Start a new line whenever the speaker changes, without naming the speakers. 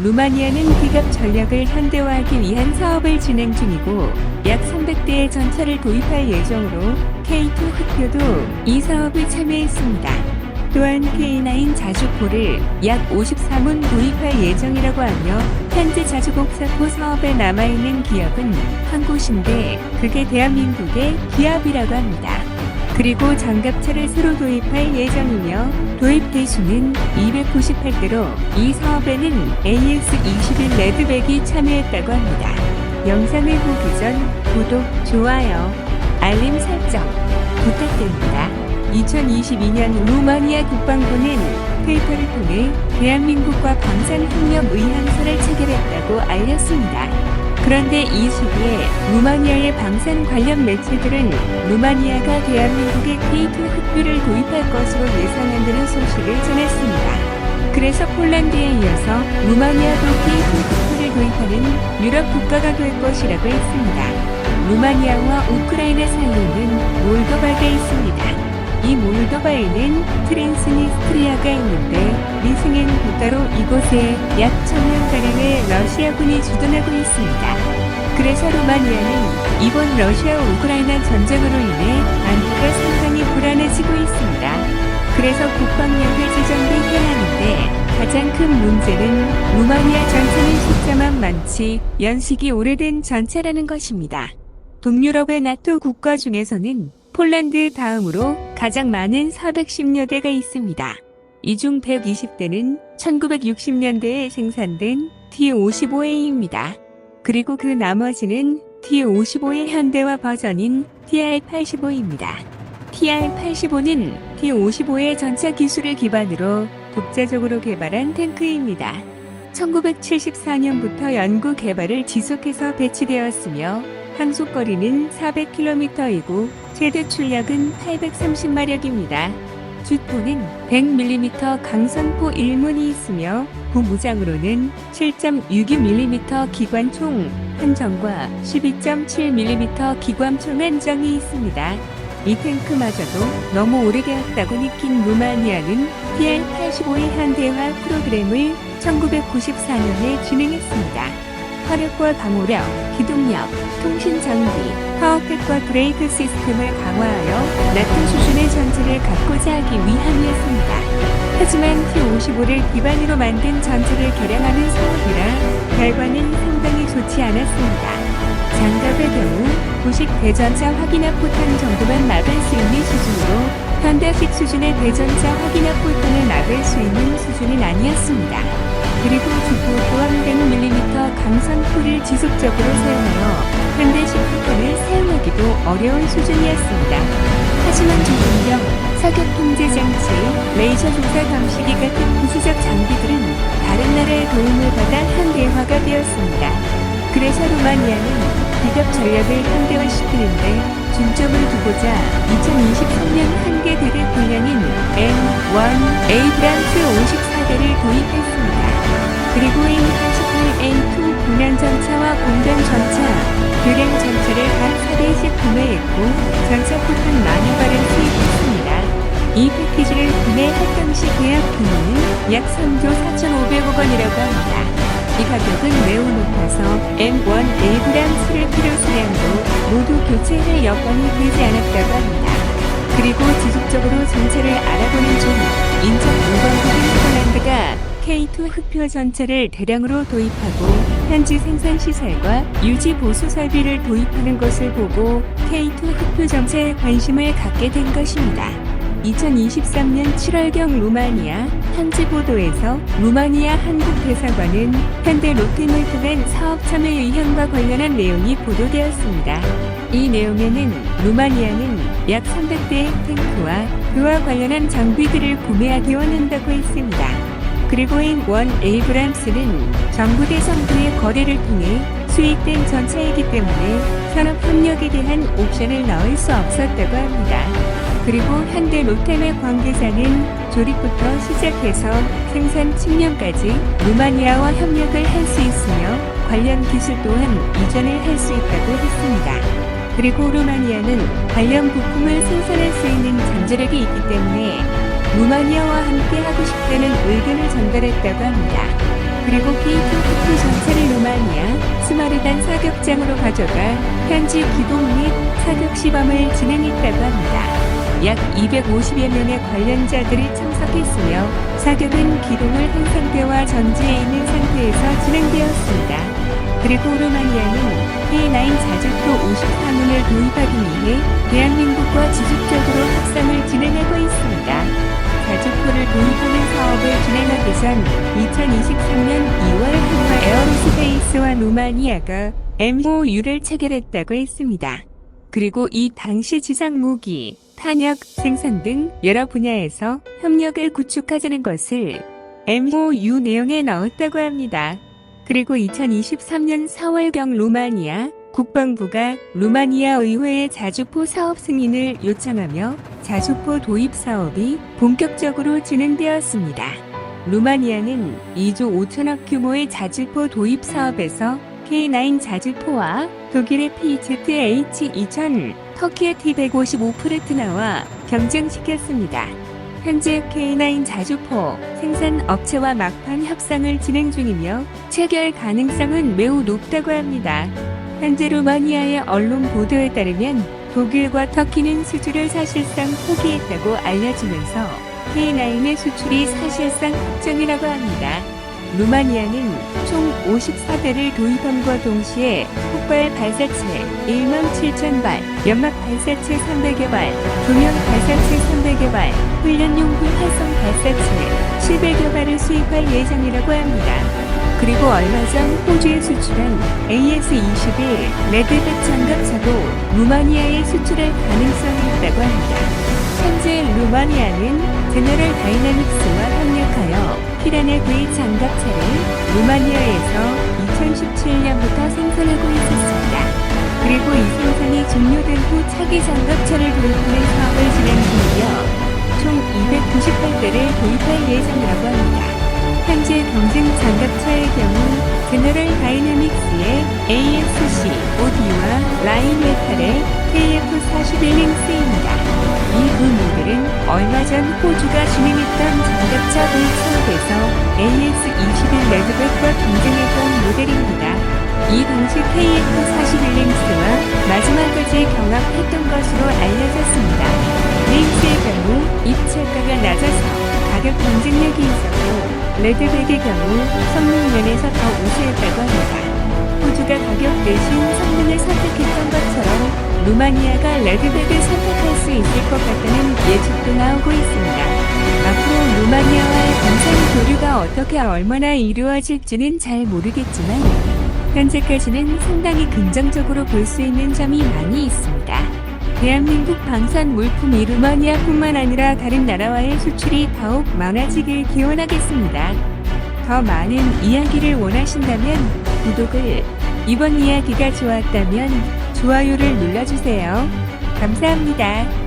루마니아는 기갑 전력을 현대화하기 위한 사업을 진행 중이고 약 300대의 전차를 도입할 예정으로 K2 흑표도 이 사업에 참여했습니다. 또한 K9 자주포를 약 54문 도입할 예정이라고 하며 현재 자주곡사포 사업에 남아있는 기업은 한 곳인데 그게 대한민국의 기업이라고 합니다. 그리고 장갑차를 새로 도입할 예정이며 도입 대수는 298대로 이 사업에는 AS21 레드백이 참여했다고 합니다. 영상을 보기 전 구독, 좋아요, 알림 설정 부탁드립니다. 2022년 루마니아 국방부는 트위터를 통해 대한민국과 방산협력 의향서를 체결했다고 알렸습니다. 그런데 이 시기에 루마니아의 방산 관련 매체들은 루마니아가 대한민국에 K2 흑표를 도입할 것으로 예상한다는 소식을 전했습니다. 그래서 폴란드에 이어서 루마니아도 K2 흑표를 도입하는 유럽 국가가 될 것이라고 했습니다. 루마니아와 우크라이나 사이에는 몰도바가 있습니다. 이 몰도바에는 트랜스니스트리아가 있는데 미승인 국가로 이곳에 약 1000명가량의 러시아군이 주둔하고 있습니다. 그래서 루마니아는 이번 러시아 우크라이나 전쟁으로 인해 안보가 상당히 불안해지고 있습니다. 그래서 국방력을 지정해야 하는데 가장 큰 문제는 루마니아 전차는 숫자만 많지 연식이 오래된 전차라는 것입니다. 동유럽의 나토 국가 중에서는 폴란드 다음으로 가장 많은 410여 대가 있습니다. 이 중 120대는 1960년대에 생산된 T-55A입니다. 그리고 그 나머지는 T-55의 현대화 버전인 TR-85입니다. TR-85는 T-55의 전차 기술을 기반으로 독자적으로 개발한 탱크입니다. 1974년부터 연구 개발을 지속해서 배치되었으며 항속거리는 400km이고 최대 출력은 830마력입니다. 주포는 100mm 강선포 1문이 있으며 구무장으로는 7.62mm 기관총 한 정과 12.7mm 기관총 한 정이 있습니다. 이 탱크마저도 너무 오래되었다고 느낀 루마니아는 TR-85의 현대화 프로그램을 1994년에 진행했습니다. 화력과 방호력, 기동력, 통신 장비, 파워팩과 브레이크 시스템을 강화하여 나토 수준의 전차를 갖고자 하기 위함이었습니다. 하지만 T-55를 기반으로 만든 전차를 개량하는 사업이라 결과는 상당히 좋지 않았습니다. 장갑의 경우 구식 대전차 확인화 포탄 정도만 막을 수 있는 수준으로 현대식 수준의 대전차 확인화 포탄을 막을 수 있는 수준은 아니었습니다. 그리고 주포 또한 100mm 강선포를 지속적으로 사용하여 현대식 포탄을 사용하기도 어려운 수준이었습니다. 하지만 조준경, 사격 통제 장치, 레이저 조사 감시기 같은 부수적 장비들은 다른 나라의 도움을 받아 현대화가 되었습니다. 그래서 루마니아는 기갑 전력을 현대화시키는데 중점을 두고자 2023년 한개 대대 분량인 M1 에이브람스 54대를 도입했습니다. 그리고 M88A2 군량 전차와 공병 전차, 교량 전차를 각 4대씩 구매했고 전차 포탄 만여 발을 수입했습니다. 이 패키지를 구매할 당시 계약 규모는 약 3조 4,500억 원이라고 합니다. 이 가격은 매우 높아서 M1 에이브람스를 필요 수량도 모두 교체할 여건이 되지 않았다고 합니다. 그리고 지속적으로 전차를 알아보는 중 인접 무관국인 폴란드가 K2 흑표 전차를 대량으로 도입하고 현지 생산 시설과 유지 보수 설비를 도입하는 것을 보고 K2 흑표 전차에 관심을 갖게 된 것입니다. 2023년 7월경 루마니아 현지 보도에서 루마니아 한국대사관은 현대 롯데몰트간 사업 참여 의향과 관련한 내용이 보도되었습니다. 이 내용에는 루마니아는 약 300대의 탱크와 그와 관련한 장비들을 구매하기 원한다고 했습니다. 그리고 M1 에이브람스는 정부 대정부의 거래를 통해 수입된 전차이기 때문에 산업 협력에 대한 옵션을 넣을 수 없었다고 합니다. 그리고 현대 롯데몰 관계자는 조립부터 시작해서 생산 측면까지 루마니아와 협력을 할 수 있으며 관련 기술 또한 이전을 할 수 있다고 했습니다. 그리고 루마니아는 관련 부품을 생산할 수 있는 잠재력이 있기 때문에 루마니아와 함께 하고 싶다는 의견을 전달했다고 합니다. 그리고 K2 전차를 루마니아 스마르단 사격장으로 가져가 현지 기동 및 사격 시범을 진행했다고 합니다. 약 250여 명의 관련자들이 참석했으며 사격은 기동을 한 상태와 전지에 있는 상태에서 진행되었습니다. 그리고 루마니아는 K9 자주포 54문을 도입하기 위해 대한민국과 지속적으로 협상을 진행하고 있습니다. 자주포를 도입하는 사업을 진행하기 전 2023년 2월 한화 에어로스페이스와 루마니아가 MOU를 체결했다고 했습니다. 그리고 이 당시 지상 무기, 탄약, 생산 등 여러 분야에서 협력을 구축하자는 것을 MOU 내용에 넣었다고 합니다. 그리고 2023년 4월경 루마니아 국방부가 루마니아 의회에 자주포 사업 승인을 요청하며 자주포 도입 사업이 본격적으로 진행되었습니다. 루마니아는 2조 5천억 규모의 자주포 도입 사업에서 K9 자주포와 독일의 PZH-2000, 터키의 T-155 프레트나와 경쟁시켰습니다. 현재 K9 자주포 생산 업체와 막판 협상을 진행 중이며 체결 가능성은 매우 높다고 합니다. 현재 루마니아의 언론 보도에 따르면 독일과 터키는 수주를 사실상 포기했다고 알려지면서 K9의 수출이 사실상 확정이라고 합니다. 루마니아는 총 54대를 도입함과 동시에 폭발 발사체 17,000발, 연막 발사체 300여 발, 조명 발사체 300여 발, 훈련용구 활성 발사체 700여 발을 수입할 예정이라고 합니다. 그리고 얼마 전 호주에 수출한 AS-21 레드백 장갑차도 루마니아에 수출할 가능성이 있다고 합니다. 현재 루마니아는 제너럴 다이나믹스와 협력하여 피라네 V 장갑차를 루마니아에서 2017년부터 생산하고 있었습니다. 그리고 이 생산이 종료된 후 차기 장갑차를 도입하는 사업을 진행 중이며 총 298대를 도입할 예정이라고 합니다. 현재 경쟁 장갑차의 경우 제너럴 다이내믹스의 ASC, OD와 라인 메탈의 KF-41링스입니다. 이 두 모델은 얼마 전 호주가 진행했던 장갑차 도입 사업에서 AS-21 레드백과 경쟁했던 모델입니다. 이 당시 KF-41링스와 마지막까지 경합했던 것으로 알려졌습니다. 링스의 경우 입찰가가 낮아서 가격 경쟁력이 있었고 레드백의 경우 성능 면에서 더 우수했다고 합니다. 호주가 가격 대신 성능을 선택했던 것처럼 루마니아가 레드백을 선택할 수 있을 것 같다는 예측도 나오고 있습니다. 앞으로 루마니아와의 공상 교류가 어떻게 얼마나 이루어질지는 잘 모르겠지만 현재까지는 상당히 긍정적으로 볼 수 있는 점이 많이 있습니다. 대한민국 방산 물품이 루마니아뿐만 아니라 다른 나라와의 수출이 더욱 많아지길 기원하겠습니다. 더 많은 이야기를 원하신다면 구독을, 이번 이야기가 좋았다면 좋아요를 눌러주세요. 감사합니다.